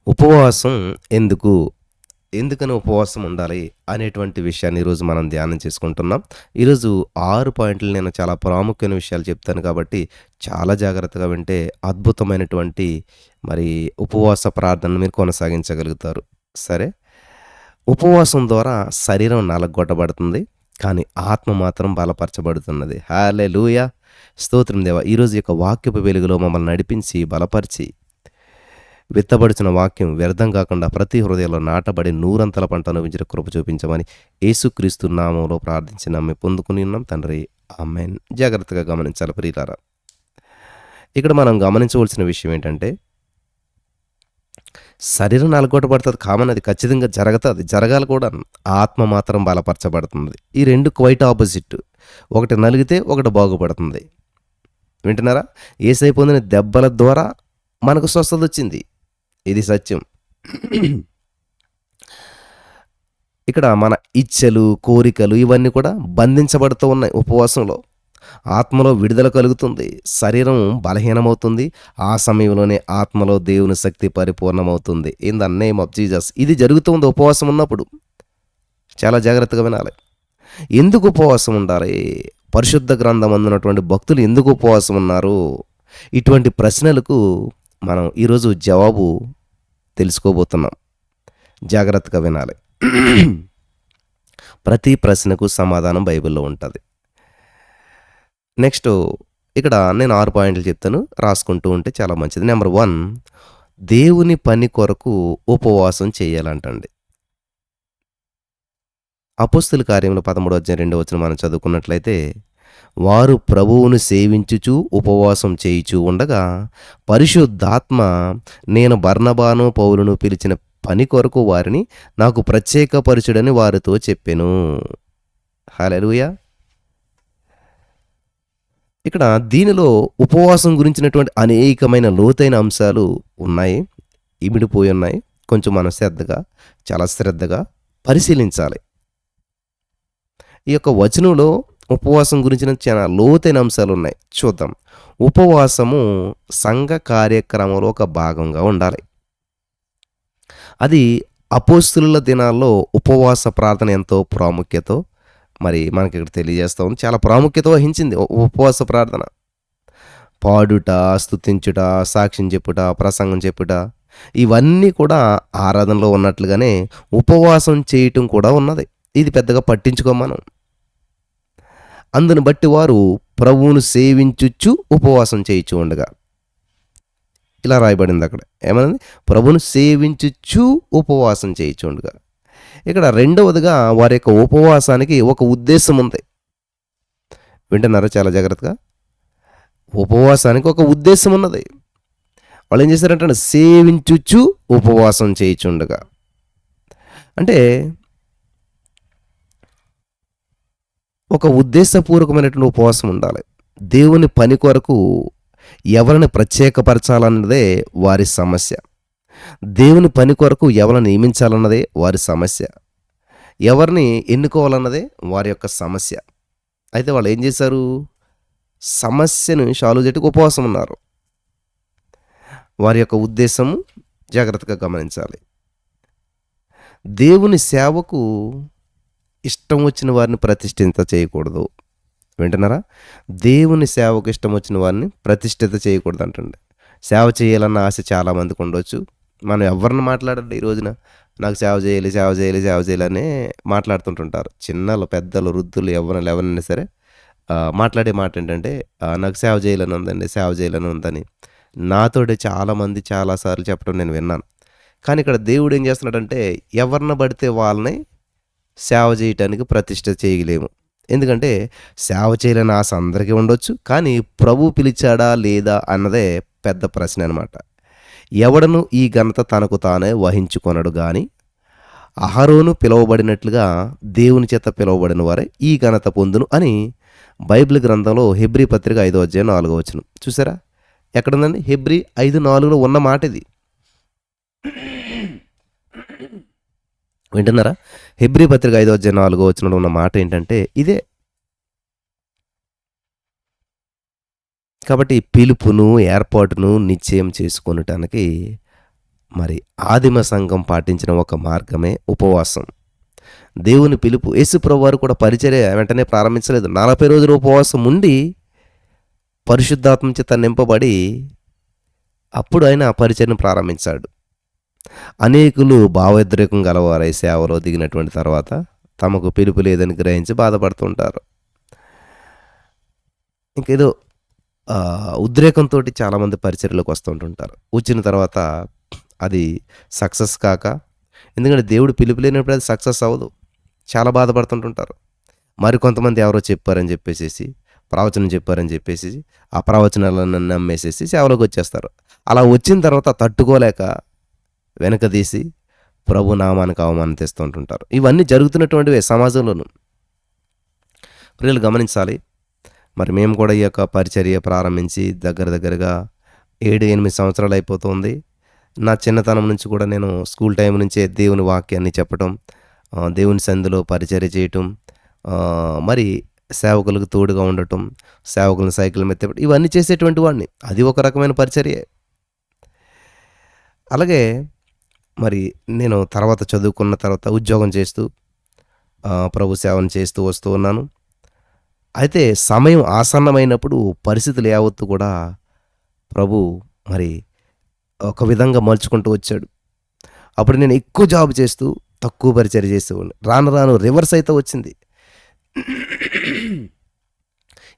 ఉపవాసం ఎందుకు? ఎందుకని ఉపవాసం ఉండాలి? అనేటువంటి విషయాన్ని ఈరోజు మనం ధ్యానం చేసుకుంటున్నాం. ఈరోజు 6 పాయింట్లు నేను చాలా ప్రాముఖ్యమైన విషయాలు చెప్తాను కాబట్టి, చాలా జాగ్రత్తగా వింటే అద్భుతమైనటువంటి మరి ఉపవాస ప్రార్థనను మీరు కొనసాగించగలుగుతారు. సరే? ఉపవాసం ద్వారా శరీరం నలగొట్టబడుతుంది. కానీ ఆత్మ మాత్రం బలపరచబడుతున్నది. హల్లెలూయా! స్తోత్రం దేవా! ఈరోజు యొక్క వాక్యపు వెలుగులో మమ్మల్ని నడిపించి, బలపరిచి విత్తబడిచిన వాక్యం వ్యర్థం కాకుండా ప్రతి హృదయంలో నాటబడి నూరంతల పంట అనుభవించిన కృప చూపించమని యేసుక్రీస్తు నామంలో ప్రార్థించి నమ్మి పొందుకుని ఉన్నాం తండ్రి. ఆమేన్. జాగ్రత్తగా గమనించాలి ప్రియులారా. ఇక్కడ మనం గమనించవలసిన విషయం ఏంటంటే, శరీరం నలగొట్టబడుతుంది కామన్, అది ఖచ్చితంగా జరగతది, జరగాలి కూడా. ఆత్మ మాత్రం బలపరచబడుతుంది. ఈ రెండు క్వైట్ ఆపోజిట్. ఒకటి నలిగితే ఒకటి బాగుపడుతుంది. వింటున్నారా? యేసయ్య పొందిన దెబ్బల ద్వారా మనకు స్వస్థత వచ్చింది. ఇది సత్యం. ఇక్కడ మన ఇచ్ఛలు, కోరికలు ఇవన్నీ కూడా బంధించబడుతూ ఉన్నాయి ఉపవాసంలో. ఆత్మలో విడుదల కలుగుతుంది. శరీరం బలహీనమవుతుంది. ఆ సమయంలోనే ఆత్మలో దేవుని శక్తి పరిపూర్ణమవుతుంది. In the name of Jesus. ఇది జరుగుతుంది ఉపవాసం ఉన్నప్పుడు. చాలా జాగ్రత్తగా వినాలి. ఎందుకు ఉపవాసం ఉండాలి? పరిశుద్ధ గ్రంథం అందున్నటువంటి భక్తులు ఎందుకు ఉపవాసం ఉన్నారు? ఇటువంటి ప్రశ్నలకు మనం ఈరోజు జవాబు తెలుసుకోబోతున్నాం. జాగ్రత్తగా వినాలి. ప్రతి ప్రశ్నకు సమాధానం బైబిల్‌లో ఉంటది. నెక్స్ట్ ఇక్కడ నేను 6 పాయింట్లు చెప్తాను. రాసుకుంటూ ఉంటే చాలా మంచిది. నెంబర్ 1, దేవుని పని కొరకు ఉపవాసం చేయాలంటండి. అపోస్తల కార్యములు 13వ అధ్యాయం 2వ వచనం మనం చదువుకున్నట్లయితే, వారు ప్రభువును సేవించుచు ఉపవాసం చేయుచు ఉండగా పరిశుద్ధాత్మ నేను బర్నబాను పౌలును పిలిచిన పని కొరకు వారిని నాకు ప్రత్యేకపరచుడని వారితో చెప్పెను. హల్లెలూయా! ఇక్కడ దీనిలో ఉపవాసం గురించినటువంటి అనేకమైన లోతైన అంశాలు ఉన్నాయి, ఇమిడిపోయి ఉన్నాయి. కొంచెం మనం చాలా శ్రద్ధగా పరిశీలించాలి. ఈ యొక్క వచనంలో ఉపవాసం గురించిన చాలా లోతైన అంశాలు ఉన్నాయి. చూద్దాం. ఉపవాసము సంఘ కార్యక్రమంలో ఒక భాగంగా ఉండాలి. అది అపోస్తలుల దినాల్లో ఉపవాస ప్రార్థన ఎంతో ప్రాముఖ్యతో మరి మనకి ఇక్కడ తెలియజేస్తా ఉంది. చాలా ప్రాముఖ్యత వహించింది ఉపవాస ప్రార్థన. పాడుట, స్తుతించుట, సాక్ష్యం చెప్పుట, ప్రసంగం చెప్పుట ఇవన్నీ కూడా ఆరాధనలో ఉన్నట్లుగానే ఉపవాసం చేయటం కూడా ఉన్నది. ఇది పెద్దగా పట్టించుకోం మనం. అందును బట్టి వారు ప్రభువును సేవించుచు ఉపవాసం చేయుచు ఉండగా, ఇలా రాయబడింది అక్కడ. ఏమన్నది? ప్రభువును సేవించుచు ఉపవాసం చేయుచు ఉండగా. ఇక్కడ రెండవదిగా వారి యొక్క ఉపవాసానికి ఒక ఉద్దేశం ఉంది. వింటున్నారా చాలా జాగ్రత్తగా? ఉపవాసానికి ఒక ఉద్దేశం ఉన్నది. వాళ్ళు ఏం చేశారంటే సేవించుచు ఉపవాసం చేయుచుండగా. అంటే ఒక ఉద్దేశపూర్వకమైనటువంటి ఉపవాసం ఉండాలి. దేవుని పని కొరకు ఎవరిని ప్రత్యేకపరచాలన్నదే వారి సమస్య. దేవుని పని కొరకు ఎవరిని నియమించాలన్నదే వారి సమస్య. ఎవరిని ఎన్నుకోవాలన్నదే వారి యొక్క సమస్య. అయితే వాళ్ళు ఏం చేశారు? సమస్యను సాల్వ్ చేయడానికి ఉపవాసం ఉన్నారు. వారి యొక్క ఉద్దేశము జాగ్రత్తగా గమనించాలి. దేవుని సేవకు ఇష్టం వచ్చిన వారిని ప్రతిష్ఠిత చేయకూడదు. వింటున్నారా? దేవుని సేవకు ఇష్టం వచ్చిన వారిని ప్రతిష్ఠిత చేయకూడదు అంటండి. సేవ చేయాలన్న ఆశ చాలామందికి ఉండొచ్చు. మనం ఎవరిని మాట్లాడండి ఈ రోజున, నాకు సేవ చేయాలి, సేవ చేయాలి, సేవ చేయాలనే మాట్లాడుతుంటుంటారు. చిన్నలు, పెద్దలు, వృద్ధులు ఎవరైనా సరే మాట్లాడే మాట ఏంటంటే, నాకు సేవ చేయాలని ఉందండి, సేవ చేయాలని ఉందని నాతోటి చాలామంది చాలాసార్లు చెప్పడం నేను విన్నాను. కానీ ఇక్కడ దేవుడు ఏం చేస్తున్నాడంటే, ఎవరిని పడితే వాళ్ళని సేవ చేయటానికి ప్రతిష్ఠ చేయలేము. ఎందుకంటే సేవ చేయాలని ఆశ అందరికీ ఉండొచ్చు. కానీ ప్రభు పిలిచాడా లేదా అన్నదే పెద్ద ప్రశ్న అనమాట. ఎవడను ఈ ఘనత తనకు తానే వహించుకొనడు గాని అహరోను పిలువబడినట్లుగా దేవుని చేత పిలువబడిన వారే ఈ ఘనత పొందును అని బైబిల్ గ్రంథంలో హెబ్రీ పత్రిక 5వ అధ్యాయం 4వ వచనం. చూసారా? ఎక్కడుందండి? హెబ్రీ 5:4లో ఉన్న మాట ఇది. వింటున్నారా? హెబ్రీ పత్రిక 5వ అధ్యాయం 4వ వచనంలో ఉన్న మాట ఏంటంటే ఇదే. కాబట్టి పిలుపును, ఏర్పాటును నిశ్చయం చేసుకొనటానికి మరి ఆదిమ సంఘం పాటించిన ఒక మార్గమే ఉపవాసం. దేవుని పిలుపు యేసుప్రభు వారు కూడా పరిచర్య వెంటనే ప్రారంభించలేదు. 40 రోజులు ఉపవాసం ఉండి పరిశుద్ధాత్మ చేత నింపబడి అప్పుడు ఆయన ఆ పరిచర్యను ప్రారంభించాడు. అనేకులు భావోద్రేకం గలవారై సేవలో దిగినటువంటి తర్వాత తమకు పిలుపు లేదని గ్రహించి బాధపడుతుంటారు. ఇంకేదో ఉద్రేకంతో చాలామంది పరిచర్యలోకి వస్తుంటుంటారు. వచ్చిన తర్వాత అది సక్సెస్ కాక, ఎందుకంటే దేవుడు పిలుపు లేనప్పుడు అది సక్సెస్ అవ్వదు, చాలా బాధపడుతుంటుంటారు. మరి కొంతమంది ఎవరో చెప్పారని చెప్పేసి, ప్రవచనం చెప్పారని చెప్పేసి ఆ ప్రవచనాలను నమ్మేసేసి సేవలోకి వచ్చేస్తారు. అలా వచ్చిన తర్వాత తట్టుకోలేక వెనకదీసి ప్రభు నామానికి అవమానం తెస్తూ ఉంటుంటారు. ఇవన్నీ జరుగుతున్నటువంటివే సమాజంలోనూ. ప్రియులు గమనించాలి. మరి మేము కూడా ఈ యొక్క పరిచర్య ప్రారంభించి దగ్గరగా 7-8 సంవత్సరాలు అయిపోతుంది. నా చిన్నతనం నుంచి కూడా నేను స్కూల్ టైం నుంచే దేవుని వాక్యాన్ని చెప్పటం, దేవుని సంధిలో పరిచర్య చేయటం, మరి సేవకులకు తోడుగా ఉండటం, సేవకులను సైకిల్ మీద తిప్పటం, ఇవన్నీ చేసేటువంటి వాడిని. అది ఒక రకమైన పరిచర్యే. అలాగే మరి నేను తర్వాత చదువుకున్న తర్వాత ఉద్యోగం చేస్తూ ప్రభు సేవను చేస్తూ వస్తూ ఉన్నాను. అయితే సమయం ఆసన్నమైనప్పుడు పరిస్థితులు యావత్తు కూడా ప్రభు మరి ఒక విధంగా మలుచుకుంటూ వచ్చాడు. అప్పుడు నేను ఎక్కువ జాబ్ చేస్తూ తక్కువ పరిచర్య చేసేవాడిని. రాను రివర్స్ అయితే వచ్చింది.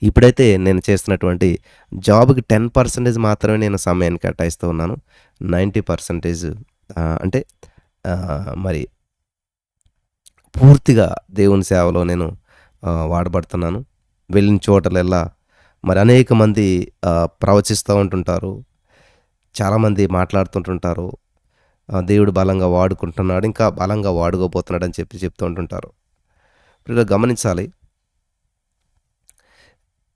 ఇప్పుడైతే నేను చేస్తున్నటువంటి జాబ్కి 10% మాత్రమే నేను సమయాన్ని కేటాయిస్తూ ఉన్నాను. 90% అంటే మరి పూర్తిగా దేవుని సేవలో నేను వాడబడుతున్నాను. వెళ్ళిన చోటలెల్లా మరి అనేక మంది ప్రవచిస్తూ ఉంటుంటారు, చాలామంది మాట్లాడుతుంటుంటారు. దేవుడు బలంగా వాడుకుంటున్నాడు, ఇంకా బలంగా వాడుకోబోతున్నాడు అని చెప్తూ ఉంటుంటారు. ఇప్పుడు గమనించాలి.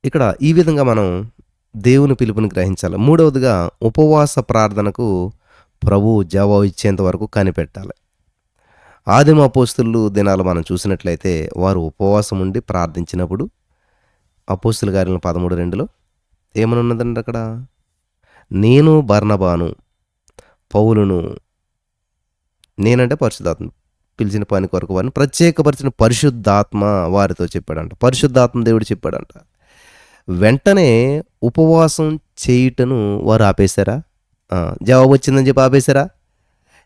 ఇక్కడ ఈ విధంగా మనం దేవుని పిలుపుని గ్రహించాలి. మూడవదిగా ఉపవాస ప్రార్థనకు ప్రభువు జవాబు ఇచ్చేంత వరకు కనిపెట్టాలి. ఆదిమ అపోస్తులు దినాలు మనం చూసినట్లయితే వారు ఉపవాసం ఉండి ప్రార్థించినప్పుడు అపోస్తుల కార్యాలు 13:2 ఏమని ఉన్నదండి అక్కడ? నేను బర్నబాను పౌలును, నేనంటే పరిశుద్ధాత్మ పిలిచిన పని కొరకు వారిని ప్రత్యేకపరిచిన పరిశుద్ధాత్మ వారితో చెప్పాడంట. పరిశుద్ధాత్మ దేవుడు చెప్పాడంట. వెంటనే ఉపవాసం చేయుటను వారు ఆపేశారా? జవాబు వచ్చిందని చెప్పి ఆపేశారా?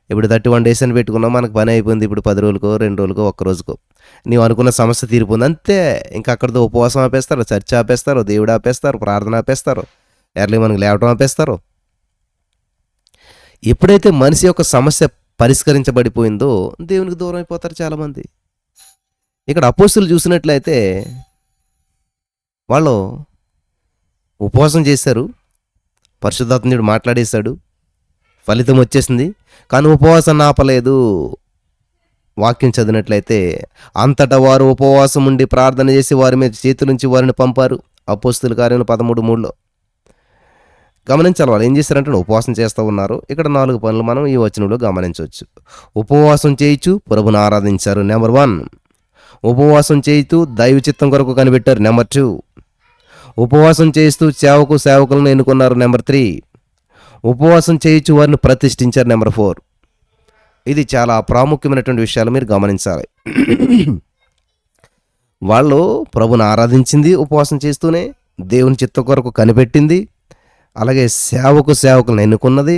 ఇప్పుడు 31 days అని పెట్టుకున్నాం, మనకు పని అయిపోయింది. ఇప్పుడు 10 రోజులకో 2 రోజులకో 1 రోజుకో నీవు అనుకున్న సమస్య తీరిపోయింది అంతే. ఇంకా అక్కడితో ఉపవాసం ఆపేస్తారు, చర్చ ఆపేస్తారు, దేవుడు ఆపేస్తారు, ప్రార్థన ఆపేస్తారు, ఎర్లీ మనకు లేవటం ఆపేస్తారు. ఎప్పుడైతే మనిషి యొక్క సమస్య పరిష్కరించబడిపోయిందో దేవునికి దూరం అయిపోతారు చాలామంది. ఇక్కడ అపోస్తులు చూసినట్లయితే వాళ్ళు ఉపవాసం చేశారు, పరిశుద్ధాత్ముడు మాట్లాడేశాడు, ఫలితం వచ్చేసింది. కానీ ఉపవాసాన్ని ఆపలేదు. వాక్యం చదివినట్లయితే అంతటా వారు ఉపవాసం ఉండి ప్రార్థన చేసి వారి మీద చేతులుంచి వారిని పంపారు. అపోస్తుల కార్యం 13:3 గమనించాలి. వాళ్ళు ఏం చేశారంటే ఉపవాసం చేస్తూ ఉన్నారు. ఇక్కడ 4 పనులు మనం ఈ వచనంలో గమనించవచ్చు. ఉపవాసం చేయించు ప్రభుని ఆరాధించారు. నెంబర్ 1. ఉపవాసం చేయితూ దైవ చిత్తం కొరకు కనిపెట్టారు. నెంబర్ 2. ఉపవాసం చేస్తూ సేవకులను ఎన్నుకున్నారు. నెంబర్ 3. ఉపవాసం చేయించు వారిని ప్రతిష్ఠించారు. నెంబర్ 4. ఇది చాలా ప్రాముఖ్యమైనటువంటి విషయాలు మీరు గమనించాలి. వాళ్ళు ప్రభుని ఆరాధించింది ఉపవాసం చేస్తూనే, దేవుని చిత్తం కొరకు కనిపెట్టింది, అలాగే సేవకులను ఎన్నుకున్నది,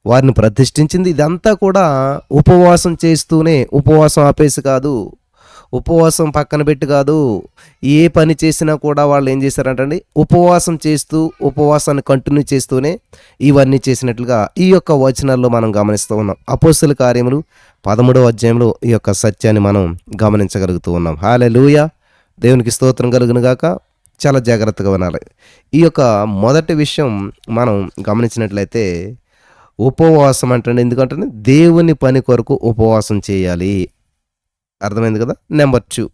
వారిని ప్రతిష్ఠించింది. ఇదంతా కూడా ఉపవాసం చేస్తూనే, ఉపవాసం ఆపేసి కాదు, ఉపవాసం పక్కన పెట్టి కాదు. ఏ పని చేసినా కూడా వాళ్ళు ఏం చేశారంటండి, ఉపవాసం చేస్తూ ఉపవాసాన్ని కంటిన్యూ చేస్తూనే ఇవన్నీ చేసినట్లుగా ఈ యొక్క వచనాల్లో మనం గమనిస్తూ ఉన్నాం. అపోస్తుల కార్యములు 13వ అధ్యాయంలో ఈ యొక్క సత్యాన్ని మనం గమనించగలుగుతూ ఉన్నాం. హల్లెలూయా, దేవునికి స్తోత్రం కలుగును గాక. చాలా జాగ్రత్తగా వినాలి. ఈ యొక్క మొదటి విషయం మనం గమనించినట్లయితే ఉపవాసం అంటే ఎందుకంటే దేవుని పని కొరకు ఉపవాసం చేయాలి. అర్థమైంది కదా. నెంబర్ 2,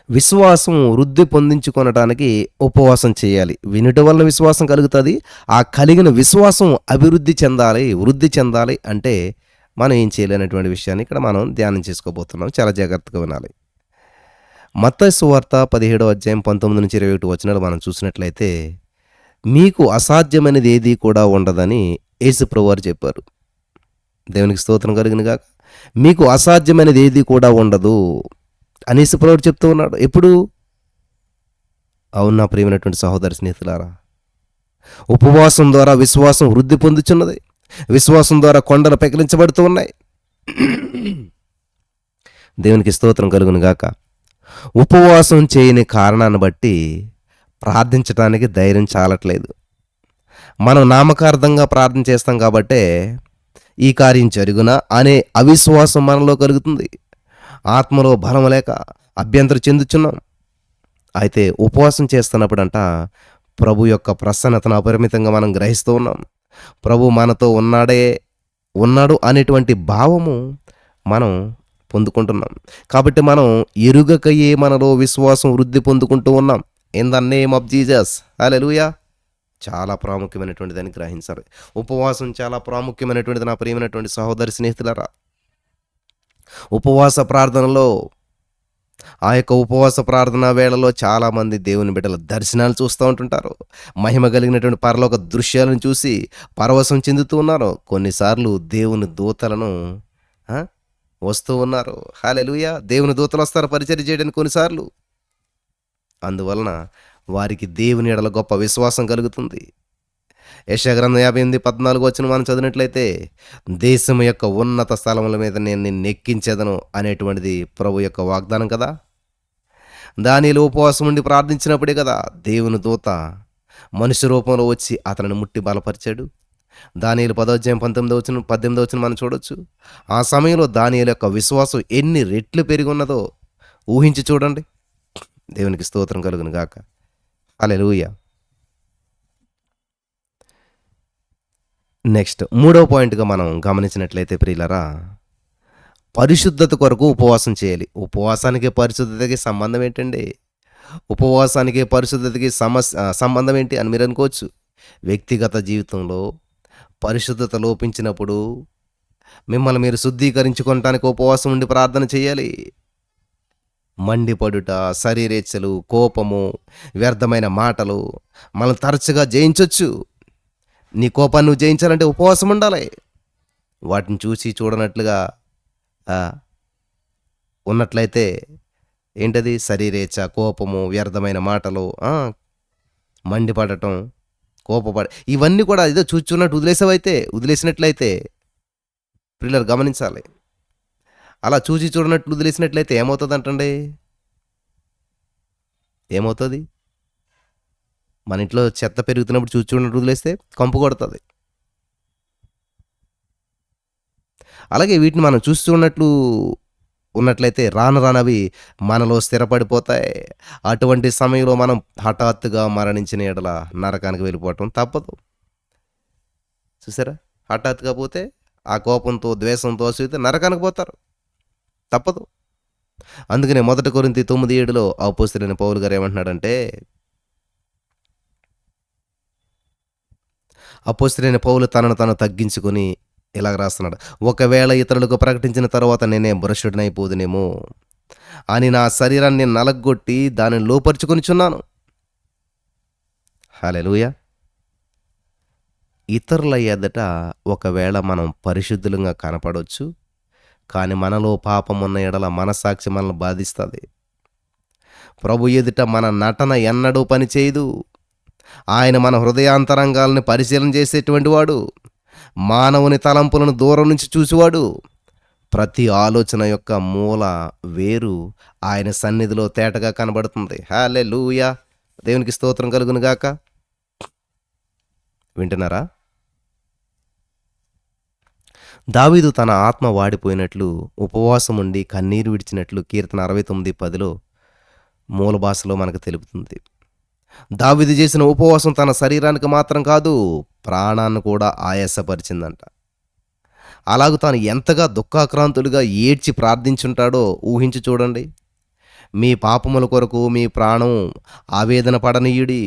విశ్వాసం వృద్ధి పొందించుకొనడానికి ఉపవాసం చేయాలి. వినుట వల్ల విశ్వాసం కలుగుతుంది. ఆ కలిగిన విశ్వాసం అభివృద్ధి చెందాలి, వృద్ధి చెందాలి అంటే మనం ఏం చేయలేనటువంటి విషయాన్ని ఇక్కడ మనం ధ్యానం చేసుకోబోతున్నాం. చాలా జాగ్రత్తగా వినాలి. మత్తయి సువార్త 17వ అధ్యాయం 19-21 వచనాలు మనం చూసినట్లయితే మీకు అసాధ్యమైనది ఏది కూడా ఉండదని యేసు ప్రభువారు చెప్పారు. దేవునికి స్తోత్రం కలుగునుగాక. మీకు అసాధ్యమైనది ఏది కూడా ఉండదు అనేసి ప్రభువు చెప్తూ ఉన్నాడు. ఎప్పుడు? అవును నా ప్రియమైనటువంటి సహోదరి స్నేహితులారా, ఉపవాసం ద్వారా విశ్వాసం వృద్ధి పొందుచున్నది. విశ్వాసం ద్వారా కొండలు పెకిలించబడుతూ ఉన్నాయి. దేవునికి స్తోత్రం కలుగును గాక. ఉపవాసం చేయని కారణాన్ని బట్టి ప్రార్థించడానికి ధైర్యం చాలట్లేదు. మనం నామకార్థంగా ప్రార్థన చేస్తాం కాబట్టే ఈ కార్యం జరుగునా అనే అవిశ్వాసం మనలో కలుగుతుంది. ఆత్మలో బలం లేక అభ్యంతరం చెందుచున్నాం. అయితే ఉపవాసం చేస్తున్నప్పుడంట ప్రభు యొక్క ప్రసన్నతను అపరిమితంగా మనం గ్రహిస్తూ ఉన్నాం. ప్రభు మనతో ఉన్నాడు అనేటువంటి భావము మనం పొందుకుంటున్నాం. కాబట్టి మనం ఎరుగకయే మనలో విశ్వాసం వృద్ధి పొందుకుంటూ ఉన్నాం. In the name of Jesus. Hallelujah. చాలా ప్రాముఖ్యమైనటువంటి దాన్ని గ్రహించాలి. ఉపవాసం చాలా ప్రాముఖ్యమైనటువంటిది నా ప్రియమైనటువంటి సహోదరి స్నేహితులారా. ఉపవాస ప్రార్థనలో ఆ యొక్క ఉపవాస ప్రార్థన వేళలో చాలామంది దేవుని బిడ్డల దర్శనాలు చూస్తూ ఉంటుంటారు. మహిమ కలిగినటువంటి పరలోక దృశ్యాలను చూసి పరవశం చెందుతూ ఉన్నారు. కొన్నిసార్లు దేవుని దూతలను వస్తూ ఉన్నారు. హల్లెలూయా. దేవుని దూతలు వస్తారు పరిచర్య చేయడానికి కొన్నిసార్లు. అందువలన వారికి దేవుని ఎడల గొప్ప విశ్వాసం కలుగుతుంది. యెషయా గ్రంథం 58:14 మనం చదివినట్లయితే, దేశం యొక్క ఉన్నత స్థలముల మీద నేను నిన్ను ఎక్కించేదను అనేటువంటిది ప్రభు యొక్క వాగ్దానం కదా. దానియేలు ఉపవాసం ఉండి ప్రార్థించినప్పుడే కదా దేవుని దూత మనుష్య రూపంలో వచ్చి అతనిని ముట్టి బలపరిచాడు. దానియేలు 10:18 మనం చూడొచ్చు. ఆ సమయంలో దానియేలు యొక్క విశ్వాసం ఎన్ని రెట్లు పెరిగి ఉన్నదో ఊహించి చూడండి. దేవునికి స్తోత్రం కలుగును గాక. హల్లెలూయా. నెక్స్ట్ మూడవ పాయింట్గా మనం గమనించినట్లయితే ప్రియులరా, పరిశుద్ధత కొరకు ఉపవాసం చేయాలి. ఉపవాసానికి పరిశుద్ధతకి సంబంధం ఏంటండి? ఉపవాసానికి పరిశుద్ధతకి సంబంధం ఏంటి అని మీరు అనుకోవచ్చు. వ్యక్తిగత జీవితంలో పరిశుద్ధత లోపించినప్పుడు మిమ్మల్ని మీరు శుద్ధీకరించుకోవటానికి ఉపవాసం ఉండి ప్రార్థన చేయాలి. మండిపడుట, శరీరేచ్ఛలు, కోపము, వ్యర్థమైన మాటలు మనం తరచుగా జయించవచ్చు. నీ కోపాన్ని నువ్వు జయించాలంటే ఉపవాసం ఉండాలి. వాటిని చూసి చూడనట్లుగా ఉన్నట్లయితే ఏంటది? శరీరేచ్ఛ, కోపము, వ్యర్థమైన మాటలు, మండిపడటం, ఇవన్నీ కూడా ఏదో చూచున్నట్టు వదిలేసినట్లయితే పిల్లలు గమనించాలి. అలా చూసి చూడనట్లు వదిలేసినట్లయితే ఏమవుతుంది అంటండి? ఏమవుతుంది? మన ఇంట్లో చెత్త పెరుగుతున్నప్పుడు చూసి చూడనట్టు వదిలేస్తే కంపు కొడుతుంది. అలాగే వీటిని మనం చూసి చూడనట్లు ఉన్నట్లయితే రాను అవి మనలో స్థిరపడిపోతాయి. అటువంటి సమయంలో మనం హఠాత్తుగా మరణించిన ఎడల నరకానికి వెళ్ళిపోవటం తప్పదు. చూసారా? హఠాత్తుగా పోతే ఆ కోపంతో, ద్వేషంతో అసూయతో నరకానికి పోతారు. తప్పదు. అందుకనే 1 కొరింథీ 9:7 అపోస్తలుడైన పౌలు గారు ఏమంటున్నాడంటే, అపోస్తలుడైన పౌలు తనను తాను తగ్గించుకొని ఇలాగ రాస్తున్నాడు, ఒకవేళ ఇతరులకు ప్రకటించిన తర్వాత నేనే భ్రష్టుడినైపోదునేమో అని నా శరీరాన్ని నలగొట్టి దానిని లోపరుచుకొనిచున్నాను. హల్లెలూయా. ఇతరుల ఎదుట ఒకవేళ మనం పరిశుద్ధులుగా కనపడవచ్చు, కానీ మనలో పాపం ఉన్న ఎడల మనస్సాక్షి మనల్ని బాధిస్తుంది. ప్రభు ఎదుట మన నటన ఎన్నడూ పనిచేయదు. ఆయన మన హృదయాంతరంగాల్ని పరిశీలన చేసేటువంటి వాడు, మానవుని తలంపులను దూరం నుంచి చూసేవాడు. ప్రతి ఆలోచన యొక్క మూల వేరు ఆయన సన్నిధిలో తేటగా కనబడుతుంది. హల్లెలూయా. దేవునికి స్తోత్రం కలుగును గాక. వింటున్నారా? దావీదు తన ఆత్మ వాడిపోయినట్లు ఉపవాసం ఉండి కన్నీరు విడిచినట్లు కీర్తన 69:10 మూల భాషలో మనకు తెలుపుతుంది. దావీదు చేసిన ఉపవాసం తన శరీరానికి మాత్రం కాదు, ప్రాణాన్ని కూడా ఆయాసపరిచిందంట. అలాగూ తాను ఎంతగా దుఃఖాక్రాంతులుగా ఏడ్చి ప్రార్థించుంటాడో ఊహించి చూడండి. మీ పాపముల కొరకు మీ ప్రాణం ఆవేదన పడనీయుడి,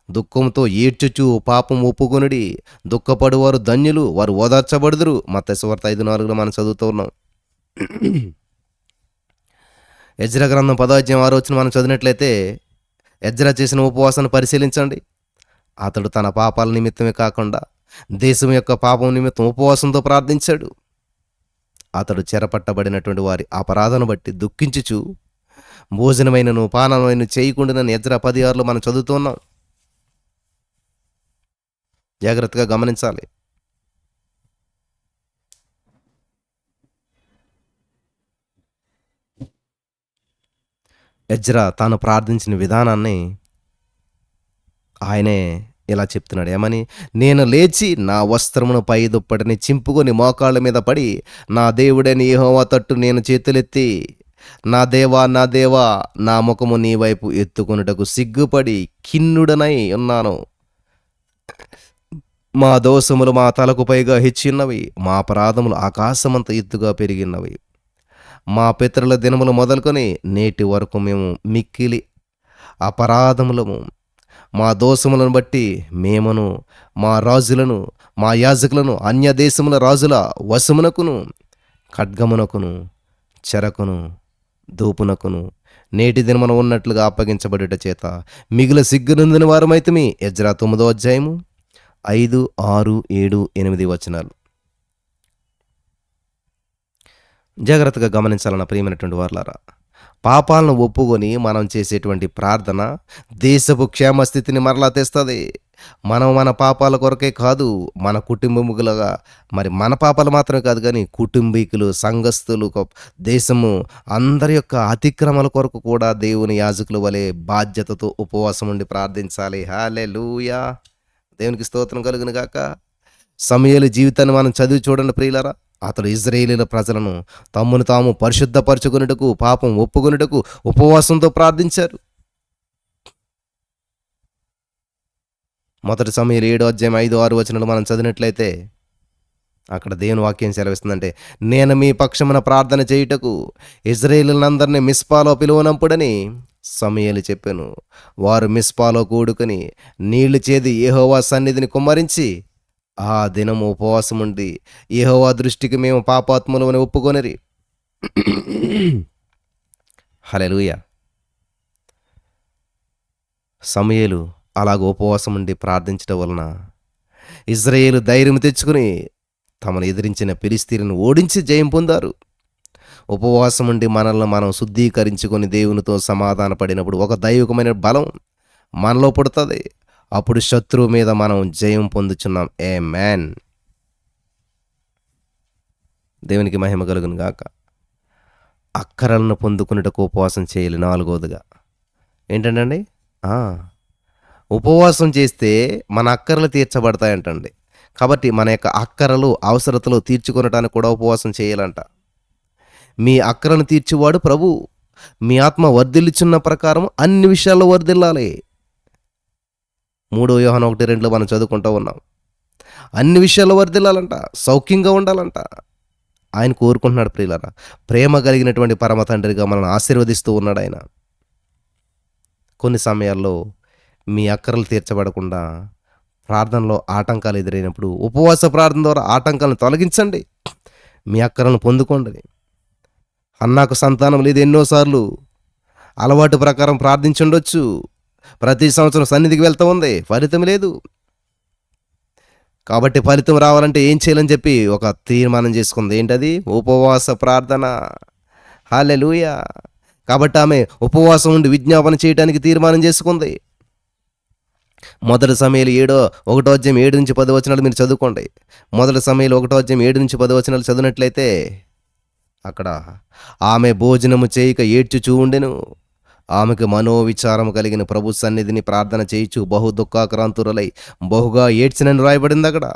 దుఃఖంతో ఏడ్చుచు పాపం ఒప్పుకొనుడి, దుఃఖపడువారు ధన్యులు, వారు ఓదార్చబడుదురు. మత్తయి సువార్త 5:4 మనం చదువుతూ ఉన్నాం. ఎజ్రా గ్రంథం 10:6 మనం చదివినట్లయితే, ఎజ్రా చేసిన ఉపవాసాన్ని పరిశీలించండి. అతడు తన పాపాల నిమిత్తమే కాకుండా దేశం యొక్క పాపం నిమిత్తం ఉపవాసంతో ప్రార్థించాడు. అతడు చెరపట్టబడినటువంటి వారి అపరాధను బట్టి దుఃఖించుచు భోజనమైనను పానమైన చేయకుండా ఎజ్రా 10:6 మనం చదువుతున్నాం. జాగ్రత్తగా గమనించాలి. ఎజ్రా తాను ప్రార్థించిన విధానాన్ని ఆయనే ఇలా చెప్తున్నాడు. ఏమని? నేను లేచి నా వస్త్రమును పై దుప్పటిని చింపుకొని మోకాళ్ళ మీద పడి నా దేవుడైన యెహోవా తట్టు నేను చేతులెత్తి, నా దేవా నా దేవా, నా ముఖము నీ వైపు ఎత్తుకొనుటకు సిగ్గుపడి ఖిన్నుడనై ఉన్నాను. మా దోషములు మా తలకు పైగా హెచ్చిన్నవి, మా అపరాధములు ఆకాశమంత ఎత్తుగా పెరిగినవి. మా పితరుల దినములు మొదలుకొని నేటి వరకు మేము మిక్కిలి అపరాధములము. మా దోషములను బట్టి మేమును మా రాజులను మా యాజకులను అన్య దేశముల రాజుల వశమునకును ఖడ్గమునకును చెరకును దూపునకును నేటి దినమున ఉన్నట్లుగా అప్పగించబడుట చేత మిగిలిన సిగ్గునందిన వారమైతిమి. ఎజ్రా 9వ అధ్యాయము 5, 6, 7, 8 వచనాలు. జాగ్రత్తగా గమనించాలన్న ప్రియమైనటువంటి వారలారా, పాపాలను ఒప్పుకొని మనం చేసేటువంటి ప్రార్థన దేశపు క్షేమస్థితిని మరలా తెస్తుంది. మనం మన పాపాల కొరకే కాదు, మన కుటుంబములుగా, మరి మన పాపాలు మాత్రమే కాదు కానీ కుటుంబీకులు, సంఘస్థులు, దేశము అందరి యొక్క అతిక్రమల కొరకు కూడా దేవుని యాజకుల వలె బాధ్యతతో ఉపవాసం ఉండి ప్రార్థించాలి. హల్లెలూయా, దేవునికి స్తోత్రం కలుగును గాక. సమూయేలు జీవితాన్ని మనం చదివి చూడండి ప్రియులారా. అతడు ఇశ్రాయేలీయుల ప్రజలను తమ్మును తాము పరిశుద్ధపరచుకొనుటకు, పాపం ఒప్పుకొనుటకు ఉపవాసంతో ప్రార్థించారు. మొదటి సమూయేలు 7వ అధ్యాయం 5, 6 వచనాలు మనం చదివినట్లయితే అక్కడ దేవుని వాక్యం సెలవిస్తుందంటే, నేను మీ పక్షమున ప్రార్థన చేయుటకు ఇశ్రాయేలీయులందరినీ మిస్పాలో పిలువనంపుడని సమూయేలు చెప్పాను. వారు మిస్పాలో కూడుకొని నీళ్లు చేది యెహోవా సన్నిధిని కుమ్మరించి ఆ దినము ఉపవాసం ఉండి యెహోవా దృష్టికి మేము పాపాత్ములమని ఒప్పుకొనిరి. హల్లెలూయా. సమూయేలు అలాగ ఉపవాసం ఉండి ప్రార్థించడం వలన ఇశ్రాయేలు ధైర్యం తెచ్చుకుని తమను ఎదిరించిన ఫిలిష్తీయులను ఓడించి జయం పొందారు. ఉపవాసం ఉండి మనల్ని మనం శుద్ధీకరించుకొని దేవునితో సమాధాన పడినప్పుడు ఒక దైవికమైన బలం మనలో పుడుతుంది. అప్పుడు శత్రువు మీద మనం జయం పొందుచున్నాం. ఆమేన్. దేవునికి మహిమ కలుగును గాక. అక్కరలను పొందుకునేటకు ఉపవాసం చేయాలి. 4వదిగా ఏంటండి? ఉపవాసం చేస్తే మన అక్కరలు తీర్చబడతాయంటండి. కాబట్టి మన యొక్క అక్కరలు, అవసరతలు తీర్చుకొనటానికి కూడా ఉపవాసం చేయాలంట. మీ అక్కరను తీర్చేవాడు ప్రభు. మీ ఆత్మ వర్ధిల్లుచున్న ప్రకారం అన్ని విషయాల్లో వర్ధిల్లాలి. 3 యోహాను 1:2 మనం చదువుకుంటూ ఉన్నాం. అన్ని విషయాల్లో వర్ధిల్లాలంట, సౌఖ్యంగా ఉండాలంట. ఆయన కోరుకుంటున్నాడు ప్రియులారా. ప్రేమ కలిగినటువంటి పరమ తండ్రిగా మనల్ని ఆశీర్వదిస్తూ ఉన్నాడు ఆయన. కొన్ని సమయాల్లో మీ అక్కరలు తీర్చబడకుండా ప్రార్థనలో ఆటంకాలు ఎదురైనప్పుడు ఉపవాస ప్రార్థన ద్వారా ఆటంకాలను తొలగించండి, మీ అక్కరలను పొందుకోండి. అన్నాకు సంతానం లేదు, ఎన్నోసార్లు అలవాటు ప్రకారం ప్రార్థించుండొచ్చు, ప్రతి సంవత్సరం సన్నిధికి వెళ్తూ ఉంది, ఫలితం లేదు. కాబట్టి ఫలితం రావాలంటే ఏం చేయాలని చెప్పి ఒక తీర్మానం చేసుకుంది. ఏంటది? ఉపవాస ప్రార్థన. హల్లెలూయా. కాబట్టి ఆమె ఉపవాసం ఉండి విజ్ఞాపన చేయడానికి తీర్మానం చేసుకుంది. మొదటి సమయాలు 1వ అధ్యాయం 7-10 వచనాలు మీరు చదువుకోండి. మొదటి సమయాలు 1వ అధ్యాయం 7-10 వచనాలు చదివినట్లయితే అక్కడ ఆమె భోజనము చేయక ఏడ్చుచూ ఉండెను. ఆమెకు మనోవిచారము కలిగిన ప్రభు సన్నిధిని ప్రార్థన చేయుచు బహు దుఃఖాక్రాంతురలై బహుగా ఏడ్చినని రాయబడింది అక్కడ.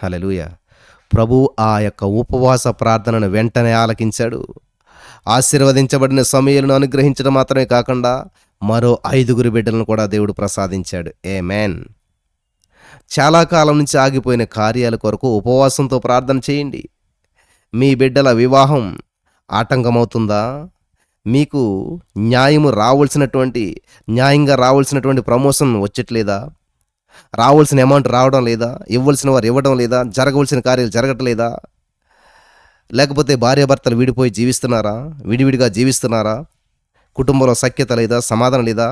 హల్లెలూయా. ప్రభు ఆ యొక్క ఉపవాస ప్రార్థనను వెంటనే ఆలకించాడు. ఆశీర్వదించబడిన సమూయేలును అనుగ్రహించడం మాత్రమే కాకుండా మరో 5 బిడ్డలను కూడా దేవుడు ప్రసాదించాడు. ఆమేన్. చాలా కాలం నుంచి ఆగిపోయిన కార్యాల కొరకు ఉపవాసంతో ప్రార్థన చేయండి. మీ బిడ్డల వివాహం ఆటంకమవుతుందా? మీకు న్యాయంగా రావాల్సినటువంటి ప్రమోషన్ వచ్చట్లేదా? రావాల్సిన అమౌంట్ రావడం లేదా? ఇవ్వాల్సిన వారు ఇవ్వడం లేదా? జరగవలసిన కార్యాలు జరగట్లేదా? లేకపోతే భార్యాభర్తలు విడిపోయి జీవిస్తున్నారా? విడివిడిగా జీవిస్తున్నారా? కుటుంబంలో సఖ్యత లేదా? సమాధానం లేదా?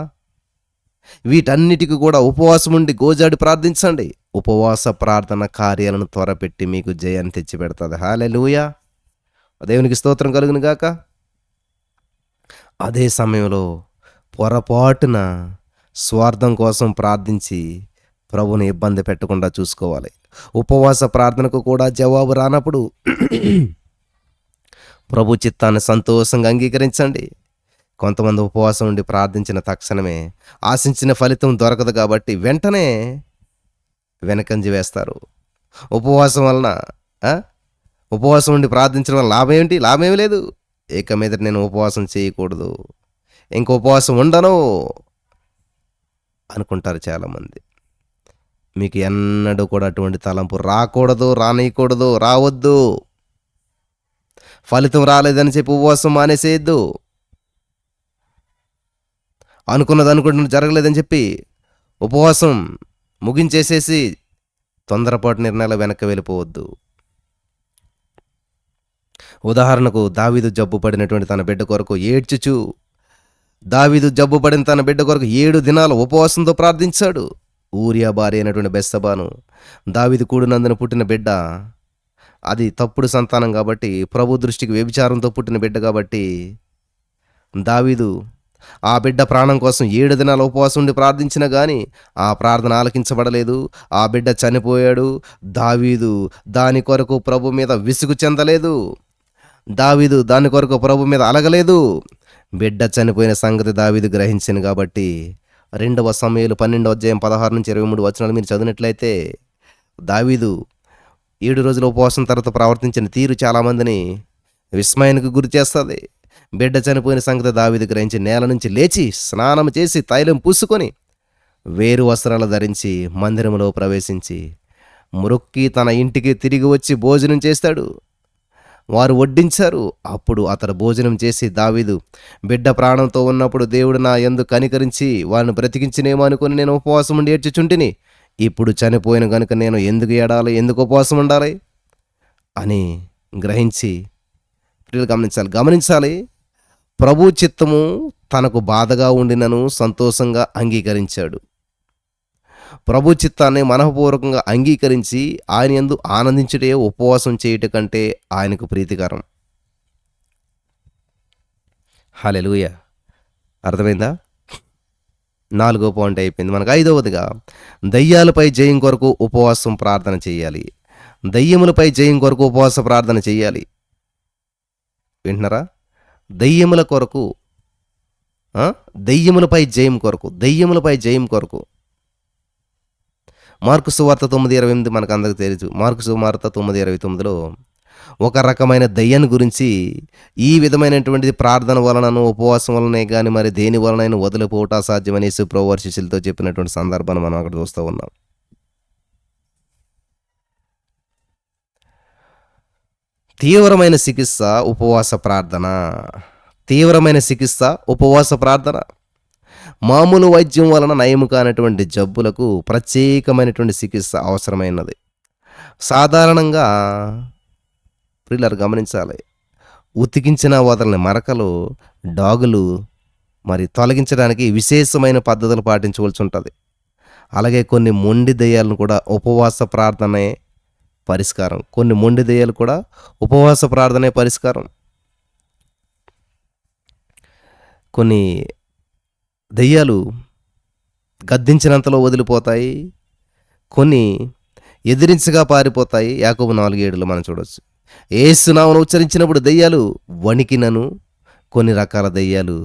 వీటన్నిటికీ కూడా ఉపవాసం ఉండి గోజాడి ప్రార్థించండి. ఉపవాస ప్రార్థన కార్యాలను త్వరపెట్టి మీకు జయాన్ని తెచ్చిపెడతది. హల్లెలూయా! దేవునికి స్తోత్రం కలుగును గాక. అదే సమయంలో పొరపాటున స్వార్థం కోసం ప్రార్థించి ప్రభుని ఇబ్బంది పెట్టకుండా చూసుకోవాలి. ఉపవాస ప్రార్థనకు కూడా జవాబు రానప్పుడు ప్రభు చిత్తాన్ని సంతోషంగా అంగీకరించండి. కొంతమంది ఉపవాసం ఉండి ప్రార్థించిన తక్షణమే ఆశించిన ఫలితం దొరకదు కాబట్టి వెంటనే వెనకంజ వేస్తారు. ఉపవాసం వలన ఆ? ఉపవాసం ఉండి ప్రార్థించడం వల్ల లాభం ఏంటి? లాభం ఏమి లేదు. ఇక మీద నేను ఉపవాసం చేయకూడదు, ఇంక ఉపవాసం ఉండను అనుకుంటారు చాలామంది. మీకు ఎన్నడూ కూడా అటువంటి తలంపు రాకూడదు, రానియకూడదు, రావద్దు. ఫలితం రాలేదని చెప్పి ఉపవాసం మానేసేయద్దు. అనుకున్నది జరగలేదని చెప్పి ఉపవాసం ముగించేసేసి తొందరపాటు నిర్ణయాలు వెనక్కి వెళ్ళిపోవద్దు. ఉదాహరణకు దావీదు జబ్బు పడినటువంటి తన బిడ్డ కొరకు ఏడ్చుచు దావీదు జబ్బు పడిన తన బిడ్డ కొరకు 7 దినాలు ఉపవాసంతో ప్రార్థించాడు. ఊరియా భార్య అయినటువంటి బెత్షెబాను దావీదు కూడినందున పుట్టిన బిడ్డ, అది తప్పుడు సంతానం కాబట్టి, ప్రభు దృష్టికి వ్యభిచారంతో పుట్టిన బిడ్డ కాబట్టి దావీదు ఆ బిడ్డ ప్రాణం కోసం 7 దినాలు ఉపవాసం ఉండి ప్రార్థించినా కానీ ఆ ప్రార్థన ఆలకించబడలేదు. ఆ బిడ్డ చనిపోయాడు. దావీదు దాని కొరకు ప్రభు మీద విసుగు చెందలేదు. దావీదు దాని కొరకు ప్రభు మీద అలగలేదు. బిడ్డ చనిపోయిన సంగతి దావీదు గ్రహించింది కాబట్టి 2 సమూయేలు 12:16-23 మీరు చదివినట్లయితే దావీదు 7 రోజుల ఉపవాసం తర్వాత ప్రవర్తించిన తీరు చాలామందిని విస్మయానికి గురి చేస్తుంది. బిడ్డ చనిపోయిన సంగతి దావీదు గ్రహించి నేల నుంచి లేచి స్నానం చేసి తైలం పూసుకొని వేరు వస్త్రాలు ధరించి మందిరంలో ప్రవేశించి మొక్కి తన ఇంటికి తిరిగి వచ్చి భోజనం చేస్తాడు. వారు వడ్డించారు. అప్పుడు అతడు భోజనం చేసి దావీదు, బిడ్డ ప్రాణంతో ఉన్నప్పుడు దేవుడు నా యందు కనికరించి వారిని బ్రతికించినేమో అనుకుని నేను ఉపవాసం ఉండి ఏడ్చుచుంటిని. ఇప్పుడు చనిపోయిన కనుక నేను ఎందుకు ఏడాలి, ఎందుకు ఉపవాసం ఉండాలి అని గ్రహించి ప్రియులు గమనించాలి. ప్రభు చిత్తము తనకు బాధగా ఉండినను సంతోషంగా అంగీకరించాడు. ప్రభు చిత్తాన్ని మనఃపూర్వకంగా అంగీకరించి ఆయన యందు ఆనందించుటే ఉపవాసం చేయుట కంటే ఆయనకు ప్రీతికరం. హల్లెలూయా! అర్థమైందా? 4వ పాయింట్ అయిపోయింది. మనకు 5వదిగా దయ్యాలపై జయం కొరకు ఉపవాసం ప్రార్థన చేయాలి. దయ్యములపై జయం కొరకు ఉపవాస ప్రార్థన చేయాలి. వింటున్నారా? దయ్యముల కొరకు, దయ్యములపై జయం కొరకు మార్కు సువార్త 9:28 మనకు అందరికి తెలుసు. మార్కు సువార్త 9:29లో ఒక రకమైన దయ్యాన్ని గురించి ఈ విధమైనటువంటి ప్రార్థన వలనను ఉపవాసం వలనే కానీ మరి దేని వలనైనా వదిలిపోవట అసాధ్యమని యేసు ప్రభువు వారి శిష్యులతో చెప్పినటువంటి సందర్భాన్ని మనం అక్కడ చూస్తూ ఉన్నాం. తీవ్రమైన చికిత్స ఉపవాస ప్రార్థన. మామూలు వైద్యం వలన నయము కానటువంటి జబ్బులకు ప్రత్యేకమైనటువంటి చికిత్స అవసరమైనది. సాధారణంగా ప్రియులారా గమనించాలి, ఉతికించిన వదలని మరకలు, డాగులు మరి తొలగించడానికి విశేషమైన పద్ధతులు పాటించవలసి ఉంటుంది. అలాగే కొన్ని మొండి దెయ్యాలను కూడా ఉపవాస ప్రార్థనే పరిష్కారం. కొన్ని దెయ్యాలు గద్దించినంతలో వదిలిపోతాయి, కొన్ని ఎదిరించగా పారిపోతాయి. యాకోబు 4:7 మనం చూడవచ్చు. యేసు నామమును ఉచ్చరించినప్పుడు దెయ్యాలు వణికినను కొన్ని రకాల దెయ్యాలు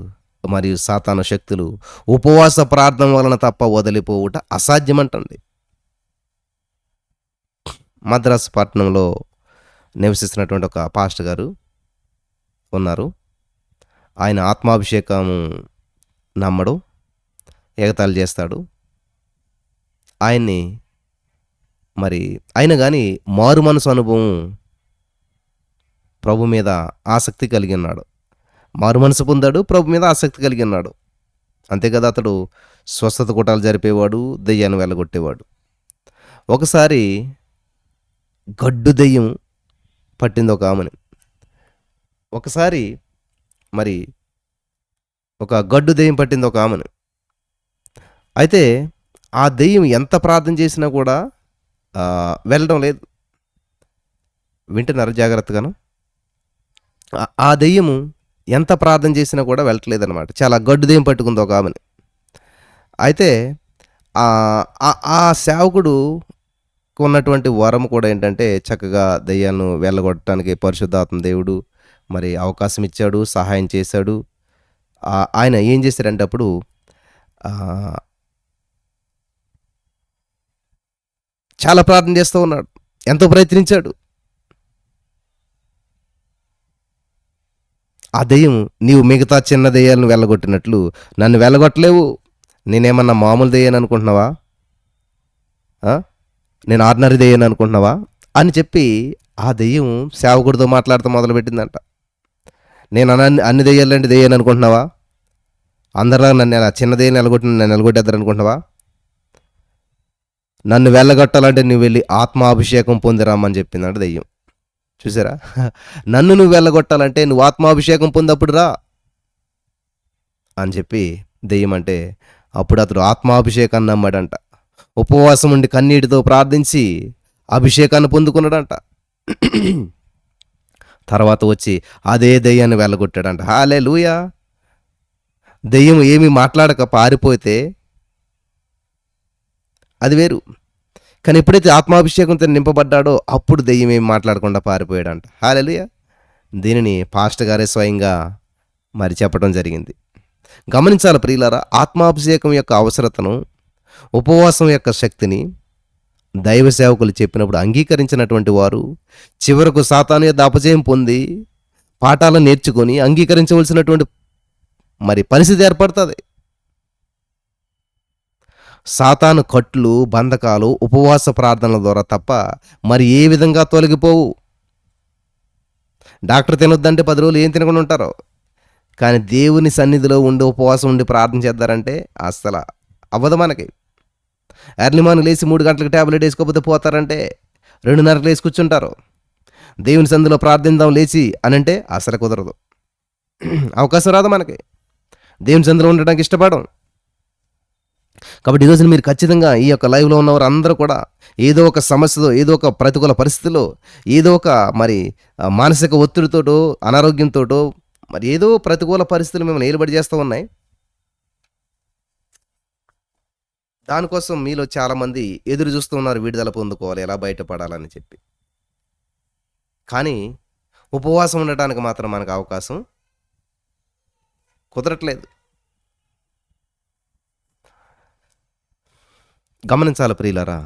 మరియు సాతాను శక్తులు ఉపవాస ప్రార్థన వలన తప్ప వదిలిపోవుట అసాధ్యమంటండి. మద్రాసు పట్టణంలో నివసిస్తున్నటువంటి ఒక పాస్టర్ గారు ఉన్నారు. ఆయన ఆత్మాభిషేకము నమ్మడు, ఎగతాళి చేస్తాడు. ఆయన్ని మరి అయినా కానీ మారు మనసు అనుభవం ప్రభు మీద ఆసక్తి కలిగి ఉన్నాడు. మారు మనసు పొందాడు, ప్రభు మీద ఆసక్తి కలిగి ఉన్నాడు. అంతే కదా, అతడు స్వస్థత కూటాలు జరిపేవాడు, దెయ్యాన్ని వెళ్ళగొట్టేవాడు. ఒకసారి గడ్డు దెయ్యం పట్టింది ఒక ఆమెను. ఒక గడ్డు దెయ్యం పట్టింది ఒక ఆమెను. అయితే ఆ దెయ్యం ఎంత ప్రార్థన చేసినా కూడా వెళ్ళడం లేదు. వింటున్నారు జాగ్రత్తగాను. ఆ దెయ్యము ఎంత ప్రార్థన చేసినా కూడా వెళ్ళట్లేదనమాట. చాలా గడ్డు దెయ్యం పట్టుకుంది ఒక ఆమెని. అయితే ఆ సేవకుడు ఉన్నటువంటి వరం కూడా ఏంటంటే చక్కగా దెయ్యాలను వెళ్ళగొట్టడానికి పరిశుద్ధాత్మ దేవుడు మరి అవకాశం ఇచ్చాడు, సహాయం చేశాడు. ఆయన ఏం చేశారంటే అప్పుడు ఆహ్, చాలా ప్రార్థన చేస్తూ ఉన్నాడు. ఎంతో ప్రయత్నించాడు. ఆ దెయ్యం నీవు మిగతా చిన్న దెయ్యాలను వెళ్ళగొట్టినట్లు నన్ను వెళ్ళగొట్టలేవు. నేనేమన్నా మామూలు దెయ్యాన్ని అనుకుంటున్నావా? ఆ! నేను ఆర్డినరీ దెయ్యాన్ని అనుకుంటున్నావా? అని చెప్పి ఆ దెయ్యం సేవకుడితో మాట్లాడటం మొదలుపెట్టిందంట. నేను అన్ని దెయ్యాలంటే దెయ్యాన్ని అనుకుంటున్నావా? అందరిలా నన్ను చిన్న దెయ్యాన్ని నన్ను ఎలగొట్టేద్దారనుకుంటున్నావా? నన్ను వెళ్ళగొట్టాలంటే నువ్వు వెళ్ళి ఆత్మాభిషేకం పొందిరామని చెప్పిందంట దెయ్యం. చూసారా? నన్ను నువ్వు వెళ్ళగొట్టాలంటే నువ్వు ఆత్మాభిషేకం పొందప్పుడు రా అని చెప్పి దెయ్యం అంటే అప్పుడు అతడు ఆత్మాభిషేకాన్ని నమ్మాడంట. ఉపవాసం ఉండి కన్నీటితో ప్రార్థించి అభిషేకాన్ని పొందుకున్నాడంట. తర్వాత వచ్చి అదే దెయ్యాన్ని వెళ్ళగొట్టాడంట. హల్లెలూయా! దెయ్యం ఏమీ మాట్లాడక పారిపోతే అది వేరు. కానీ ఎప్పుడైతే ఆత్మాభిషేకంతో నింపబడ్డాడో అప్పుడు దెయ్యం ఏమి మాట్లాడకుండా పారిపోయాడంట. హల్లెలూయా! దీనిని పాస్టర్ గారే స్వయంగా మరి చెప్పడం జరిగింది. గమనించాలి ప్రియులారా, ఆత్మాభిషేకం యొక్క అవసరతను, ఉపవాసం యొక్క శక్తిని దైవ సేవకులు చెప్పినప్పుడు అంగీకరించినటువంటి వారు చివరకు సాతాను యొద్ద అపజయం పొంది పాఠాలను నేర్చుకొని అంగీకరించవలసినటువంటి మరి పరిస్థితి ఏర్పడుతుంది. సాతాను కట్లు, బంధకాలు ఉపవాస ప్రార్థనల ద్వారా తప్ప మరి ఏ విధంగా తొలగిపోవు. డాక్టర్ తినొద్దంటే 10 రోజులు ఏం తినకుండా ఉంటారో, కానీ దేవుని సన్నిధిలో ఉండి ఉపవాసం ఉండి ప్రార్థన చేద్దారంటే అస్సలు అవ్వదు మనకి. ఎర్లీ మార్నింగ్ లేచి 3 గంటలకు ట్యాబ్లెట్ వేసుకోకపోతే పోతారంటే 2:30కి లేచి కూర్చుంటారు. దేవుని సన్నిధిలో ప్రార్థిద్దాం లేచి అనంటే అసలు కుదరదు. అవకాశం రాదు మనకి. దేవుని సన్నిధిలో ఉండడానికి ఇష్టపడం. కాబట్టి ఈరోజు మీరు ఖచ్చితంగా ఈ యొక్క లైవ్లో ఉన్నవారు అందరూ కూడా ఏదో ఒక సమస్యతో, ఏదో ఒక ప్రతికూల పరిస్థితిలో, ఏదో ఒక మరి మానసిక ఒత్తిడితోటో, అనారోగ్యంతోటో, మరి ఏదో ప్రతికూల పరిస్థితులు మిమ్మల్ని ఏలుబడి చేస్తూ ఉన్నాయి. దానికోసం మీలో చాలామంది ఎదురు చూస్తూ ఉన్నారు, విడుదల పొందుకోవాలి, ఎలా బయటపడాలని చెప్పి. కానీ ఉపవాసం ఉండటానికి మాత్రం మనకు అవకాశం కుదరట్లేదు. గమనించాలి ప్రియులారా,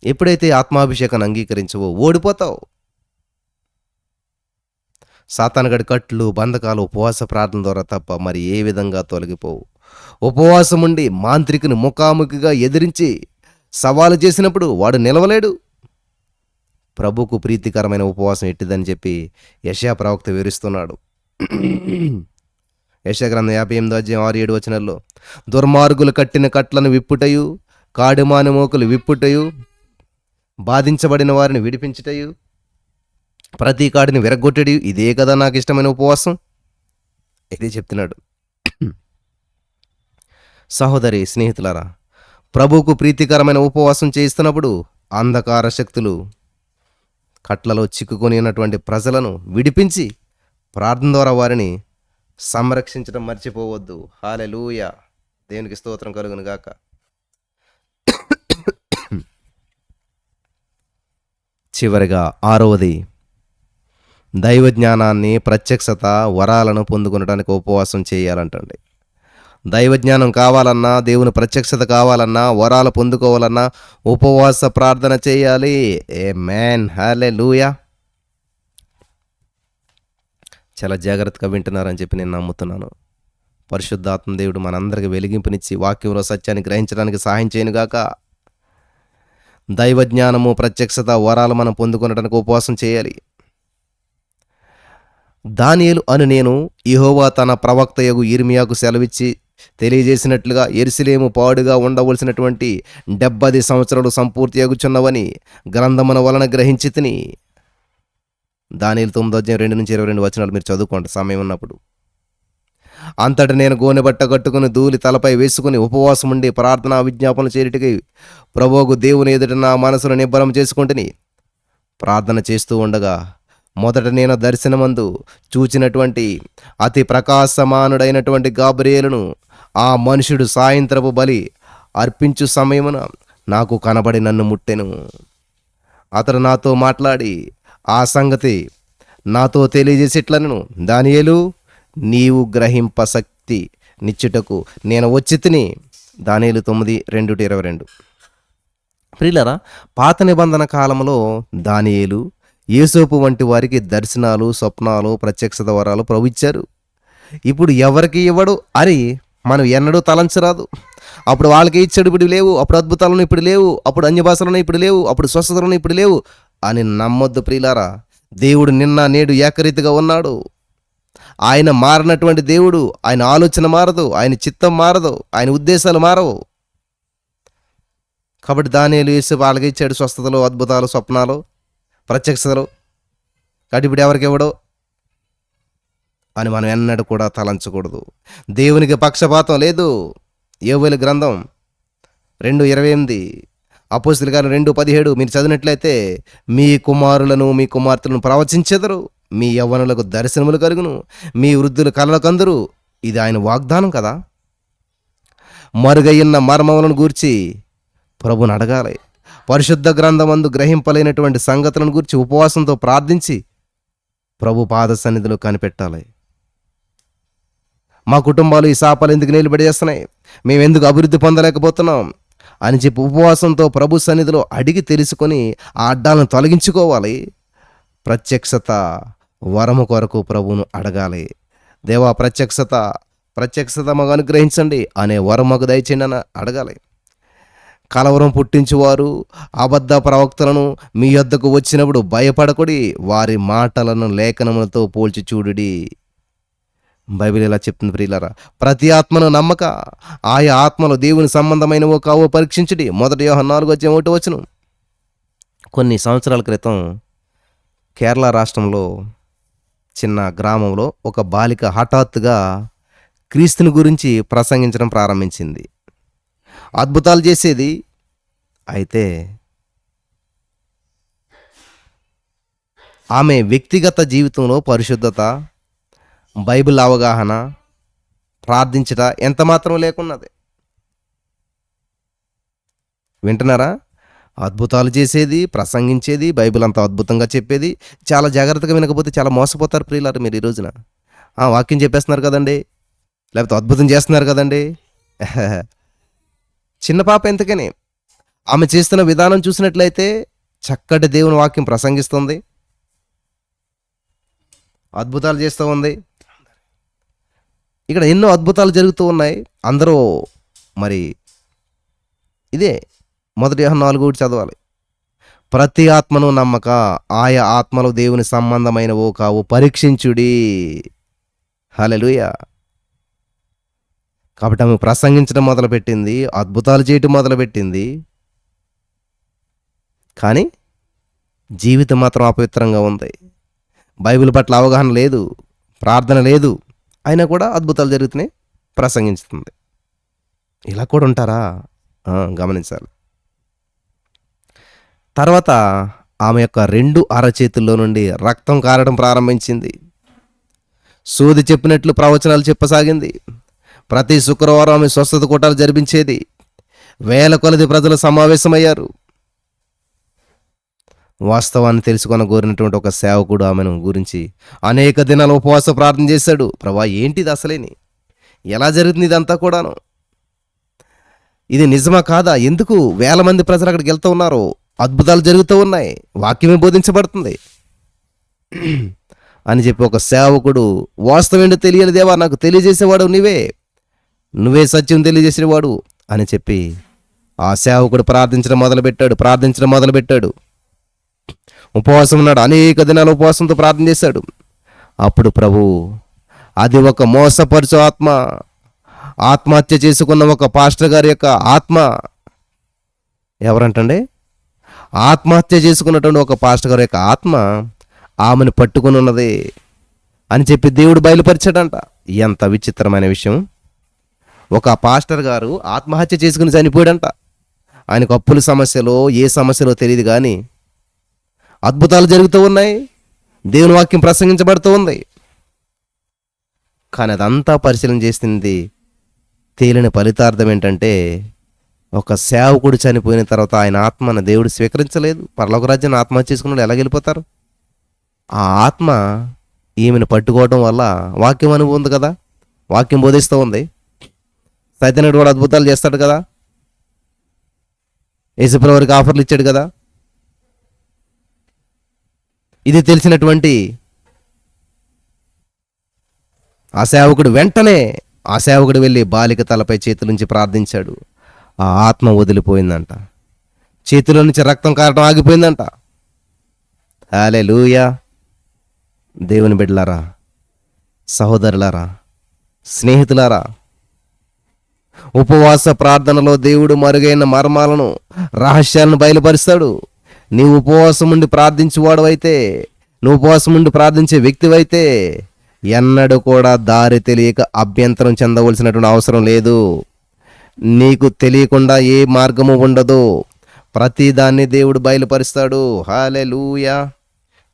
ఎప్పుడైతే ఆత్మాభిషేకాన్ని అంగీకరించవో ఓడిపోతావు. సాతానుగడి కట్లు, బంధకాలు ఉపవాస ప్రార్థన ద్వారా తప్ప మరి ఏ విధంగా తొలగిపోవు. ఉపవాసం ఉండి మాంత్రికుని ముఖాముఖిగా ఎదిరించి సవాలు చేసినప్పుడు వాడు నిలవలేడు. ప్రభుకు ప్రీతికరమైన ఉపవాసం ఎట్టిదని చెప్పి యెషయా ప్రవక్త వివరిస్తున్నాడు. యెషయా గ్రంథం 58:6-7 దుర్మార్గులు కట్టిన కట్లను విప్పుటయు, కాడిమాని మోకులు విప్పుటయు, బాధించబడిన వారిని విడిపించుటయు, ప్రతి కాడిని విరగొట్టడి, ఇదే కదా నాకు ఇష్టమైన ఉపవాసం. ఇదే చెప్తున్నాడు. సహోదరి, స్నేహితులారా, ప్రభువుకు ప్రీతికరమైన ఉపవాసం చేయిస్తున్నప్పుడు అంధకార శక్తులు, కట్లలో చిక్కుకొని ఉన్నటువంటి ప్రజలను విడిపించి ప్రార్థన ద్వారా వారిని సంరక్షించడం మర్చిపోవద్దు. హల్లెలూయా! దేవునికి స్తోత్రం కలుగును గాక. చివరిగా 6వది దైవ జ్ఞానాన్ని, ప్రత్యక్షత, వరాలను పొందుకొనడానికి ఉపవాసం చేయాలంటండి. దైవజ్ఞానం కావాలన్నా, దేవుని ప్రత్యక్షత కావాలన్నా, వరాలు పొందుకోవాలన్నా ఉపవాస ప్రార్థన చేయాలి. ఆమేన్. హల్లెలూయా! చాలా జాగ్రత్తగా వింటున్నారని చెప్పి నేను నమ్ముతున్నాను. పరిశుద్ధాత్మ దేవుడు మనందరికీ వెలిగింపునిచ్చి వాక్యంలో సత్యాన్ని గ్రహించడానికి సహాయం చేయనుగాక. దైవజ్ఞానము, ప్రత్యక్షత, వరాలు మనం పొందుకొనడానికి ఉపవాసం చేయాలి. దానియేలు అను నేను యెహోవా తన ప్రవక్తయగు యిర్మీయాకు సెలవిచ్చి తెలియజేసినట్లుగా యెరూషలేము పాడుగా ఉండవలసినటువంటి 70 సంవత్సరాలు సంపూర్తియగుచున్నవని గ్రంథమున వలన గ్రహించి తిని. దానియేలు 9:2-22 మీరు చదువుకోండి సమయం ఉన్నప్పుడు. అంతట నేను గోనెబట్ట కట్టుకుని ధూళి తలపై వేసుకుని ఉపవాసం ఉండి ప్రార్థనా విజ్ఞాపనలు చేయుటకై ప్రభువుకు దేవుని ఎదుట నా మనసును నిబ్బరం చేసుకుంటుని ప్రార్థన చేస్తూ ఉండగా మొదట నేను దర్శనమందు చూచినటువంటి అతి ప్రకాశమానుడైనటువంటి గాబ్రియేలును ఆ మనుషుడు సాయంత్రపు బలి అర్పించు సమయమున నాకు కనబడి నన్ను ముట్టెను. అతడు నాతో మాట్లాడి ఆ సంగతి నాతో తెలియజేసేట్లను, దానియేలు, నీవు గ్రహింపశక్తి నిచ్చుటకు నేను వచ్చి తిని. దానియేలు 9:2-22. ప్రియులారా, పాత నిబంధన కాలంలో దానియేలు, యేసోపు వంటి వారికి దర్శనాలు, స్వప్నాలు, ప్రత్యక్షత వరాలు ప్రభు ఇచ్చారు. ఇప్పుడు ఎవరికి ఇవ్వడు అని మనం ఎన్నడూ తలంచరాదు. అప్పుడు వాళ్ళకి ఇచ్చాడు, ఇప్పుడు లేవు. అప్పుడు అద్భుతాలను ఇప్పుడు లేవు. అప్పుడు అన్య భాషలను ఇప్పుడు లేవు. అప్పుడు స్వస్థతలను ఇప్పుడు లేవు అని నమ్మొద్దు ప్రియులారా. దేవుడు నిన్న నేడు ఏకరీతిగా ఉన్నాడు. ఆయన మారినటువంటి దేవుడు. ఆయన ఆలోచన మారదు, ఆయన చిత్తం మారదు, ఆయన ఉద్దేశాలు మారవు. కాబట్టి దానియేలు యేసు వాళ్ళకి ఇచ్చాడు స్వస్థతలు, అద్భుతాలు, స్వప్నాలు, ప్రత్యక్షతలు. కాబట్టి ఇప్పుడు ఎవరికి ఇవ్వడు అని మనం ఎన్నడూ కూడా తలంచకూడదు. దేవునికి పక్షపాతం లేదు. యోవేలు గ్రంథం 2:28, అపోస్తలుల కార్యం 2:17 మీరు చదివినట్లయితే, మీ కుమారులను మీ కుమార్తెలను ప్రవచించెదరు, మీ యవ్వనులకు దర్శనములు కలుగును, మీ వృద్ధులు కలలకందరు. ఇది ఆయన వాగ్దానం కదా. మరుగయ్యున్న మర్మములను గూర్చి ప్రభుని అడగాలి. పరిశుద్ధ గ్రంథమందు గ్రహింపలేనటువంటి సంగతులను గూర్చి ఉపవాసంతో ప్రార్థించి ప్రభు పాద సన్నిధిలో కనిపెట్టాలి. మా కుటుంబాలు ఈ శాపాలు ఎందుకు నిలబడి చేస్తున్నాయి, మేము ఎందుకు అభివృద్ధి పొందలేకపోతున్నాం అని చెప్పి ఉపవాసంతో ప్రభు సన్నిధిలో అడిగి తెలుసుకొని ఆ అడ్డాలను తొలగించుకోవాలి. ప్రత్యక్షత వరము కొరకు ప్రభువును అడగాలి. దేవా ప్రత్యక్షత మాకు అనుగ్రహించండి అనే వరం మాకు దయచేయండి అని అడగాలి. కలవరం పుట్టించువారు అబద్ధ ప్రవక్తలను మీ యొద్దకు వచ్చినప్పుడు భయపడకుడి, వారి మాటలను లేఖనములతో పోల్చి చూడుడి. బైబిల్ ఇలా చెప్తుంది ప్రియులారా. ప్రతి ఆత్మను నమ్మక, ఆయా ఆత్మలు దేవుని సంబంధమైనవో కావో పరీక్షించుడి. 1 యోహాను 4:1. కొన్ని సంవత్సరాల క్రితం కేరళ రాష్ట్రంలో చిన్న గ్రామంలో ఒక బాలిక హఠాత్తుగా క్రీస్తుని గురించి ప్రసంగించడం ప్రారంభించింది. అద్భుతాలు చేసేది. అయితే ఆమె వ్యక్తిగత జీవితంలో పరిశుద్ధత, బైబిల్ అవగాహన, ప్రార్థించట ఎంత మాత్రం లేకున్నది. వింటున్నారా? అద్భుతాలు చేసేది, ప్రసంగించేది, బైబిల్ అంతా అద్భుతంగా చెప్పేది. చాలా జాగ్రత్తగా వినకపోతే చాలా మోసపోతారు ప్రియులారు మీరు ఈ రోజున. వాక్యం చెప్పేస్తున్నారు కదండి, లేకపోతే అద్భుతం చేస్తున్నారు కదండి. చిన్న పాప ఎంతకని ఆమె చేస్తున్న విధానం చూసినట్లయితే చక్కటి దేవుని వాక్యం ప్రసంగిస్తుంది, అద్భుతాలు చేస్తూ ఉంది. ఇక్కడ ఎన్నో అద్భుతాలు జరుగుతూ ఉన్నాయి. అందరూ మరి ఇదే 1 యోహాను 4 చదవాలి. ప్రతి ఆత్మను నమ్మక, ఆయా ఆత్మలు దేవుని సంబంధమైనవో కావు పరీక్షించుడి. హల్లెలూయా. కాబట్టి ఆమె ప్రసంగించడం మొదలుపెట్టింది, అద్భుతాలు చేయటం మొదలుపెట్టింది. కానీ జీవితం మాత్రం అపవిత్రంగా ఉంది. బైబిల్ పట్ల అవగాహన లేదు, ప్రార్థన లేదు. అయినా కూడా అద్భుతాలు జరుగుతున్నాయి, ప్రసంగిస్తుంది. ఇలా కూడా ఉంటారా? గమనించాలి. తర్వాత ఆమె యొక్క 2 అరచేతుల్లో నుండి రక్తం కారడం ప్రారంభించింది. సోది చెప్పినట్లు ప్రవచనాలు చెప్పసాగింది. ప్రతి శుక్రవారం ఆమె స్వస్థత కూటాలు జరిపించేది. వేల కొలది ప్రజలు సమావేశమయ్యారు. వాస్తవాన్ని తెలుసుకొని కోరినటువంటి ఒక సేవకుడు ఆమెను గురించి అనేక దినాలు ఉపవాస ప్రార్థన చేశాడు. ప్రభా, ఏంటిది అసలేని, ఎలా జరుగుతుంది ఇదంతా కూడాను, ఇది నిజమా కాదా, ఎందుకు వేల మంది ప్రజలు అక్కడికి వెళ్తూ ఉన్నారు, అద్భుతాలు జరుగుతూ ఉన్నాయి, వాక్యమే బోధించబడుతుంది అని చెప్పి ఒక సేవకుడు, వాస్తవం ఏంటో తెలియని దేవా, నాకు తెలియజేసేవాడు నువ్వే సత్యం తెలియజేసేవాడు అని చెప్పి ఆ సేవకుడు ప్రార్థించడం మొదలుపెట్టాడు. ఉపవాసం ఉన్నాడు. అనేక దినాలు ఉపవాసంతో ప్రార్థన చేశాడు. అప్పుడు ప్రభు, అది ఒక మోసపరుచు ఆత్మహత్య చేసుకున్న ఒక పాస్టర్ గారి యొక్క ఆత్మ. ఎవరంటండి? ఆత్మహత్య చేసుకున్నటువంటి ఒక పాస్టర్ గారి యొక్క ఆత్మ ఆమెను పట్టుకుని ఉన్నది అని చెప్పి దేవుడు బయలుపరిచాడంట. ఎంత విచిత్రమైన విషయం. ఒక పాస్టర్ గారు ఆత్మహత్య చేసుకుని చనిపోయాడంట. ఆయనకు అప్పుల సమస్యలో ఏ సమస్యలో తెలియదు కానీ అద్భుతాలు జరుగుతూ ఉన్నాయి, దేవుని వాక్యం ప్రసంగించబడుతూ ఉంది. కానీ అదంతా పరిశీలన చేసింది తేలిన ఫలితార్థం ఏంటంటే, ఒక సేవకుడు చనిపోయిన తర్వాత ఆయన ఆత్మను దేవుడు స్వీకరించలేదు. పరలోక రాజ్యాన్ని ఆత్మహత్య చేసుకున్న వాళ్ళు ఎలా వెళ్ళిపోతారు? ఆ ఆత్మ ఈమెను పట్టుకోవడం వల్ల వాక్యం అనుభవం ఉంది కదా, వాక్యం బోధిస్తూ ఉంది. సైతన్యుడు కూడా అద్భుతాలు చేస్తాడు కదా, యేసుప్రభువుకి ఆఫర్లు ఇచ్చాడు కదా. ఇది తెలిసినటువంటి ఆ సేవకుడు వెంటనే ఆ సేవకుడు వెళ్ళి బాలిక తలపై చేతుల నుంచి ప్రార్థించాడు. ఆ ఆత్మ వదిలిపోయిందంట, చేతిలో నుంచి రక్తం కారటం ఆగిపోయిందంట. హల్లెలూయా. దేవుని బిడ్డలారా, సహోదరులారా, స్నేహితులారా, ఉపవాస ప్రార్థనలో దేవుడు మరుగైన మర్మాలను, రహస్యాలను బయలుపరుస్తాడు. నీవు ఉపవాసం ఉండి ప్రార్థించేవాడవైతే, నువ్వు ఉపవాసం ఉండి ప్రార్థించే వ్యక్తివైతే ఎన్నడూ కూడా దారి తెలియక అభ్యంతరం చెందవలసినటువంటి అవసరం లేదు. నీకు తెలియకుండా ఏ మార్గము ఉండదు. ప్రతిదాన్ని దేవుడు బయలుపరుస్తాడు. హల్లెలూయా.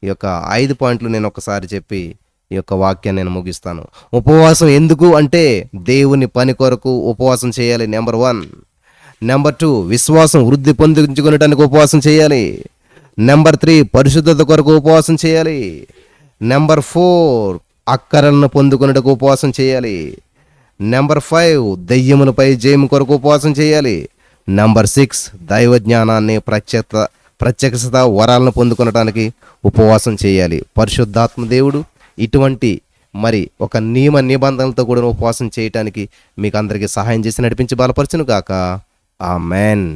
ఈ యొక్క 5 పాయింట్లు నేను ఒకసారి చెప్పి ఈ యొక్క వాక్యాన్ని నేను ముగిస్తాను. ఉపవాసం ఎందుకు అంటే దేవుని పని కొరకు ఉపవాసం చేయాలి, నెంబర్ 1. నెంబర్ 2, విశ్వాసం వృద్ధి పొందించుకునేటానికి ఉపవాసం చేయాలి. నెంబర్ 3, పరిశుద్ధత కొరకు ఉపవాసం చేయాలి. నెంబర్ 4, అక్కరలను పొందుకునేటకు ఉపవాసం చేయాలి. నెంబర్ 5, దెయ్యములపై జయం కొరకు ఉపవాసం చేయాలి. నెంబర్ 6, దైవ జ్ఞానాన్ని ప్రత్యక్షత వరాలను పొందుకొనడానికి ఉపవాసం చేయాలి. పరిశుద్ధాత్మ దేవుడు ఇటువంటి మరి ఒక నియమ నిబంధనలతో కూడా ఉపవాసం చేయటానికి మీకు అందరికీ సహాయం చేసి నడిపించి బలపరచును గాక. ఆమేన్.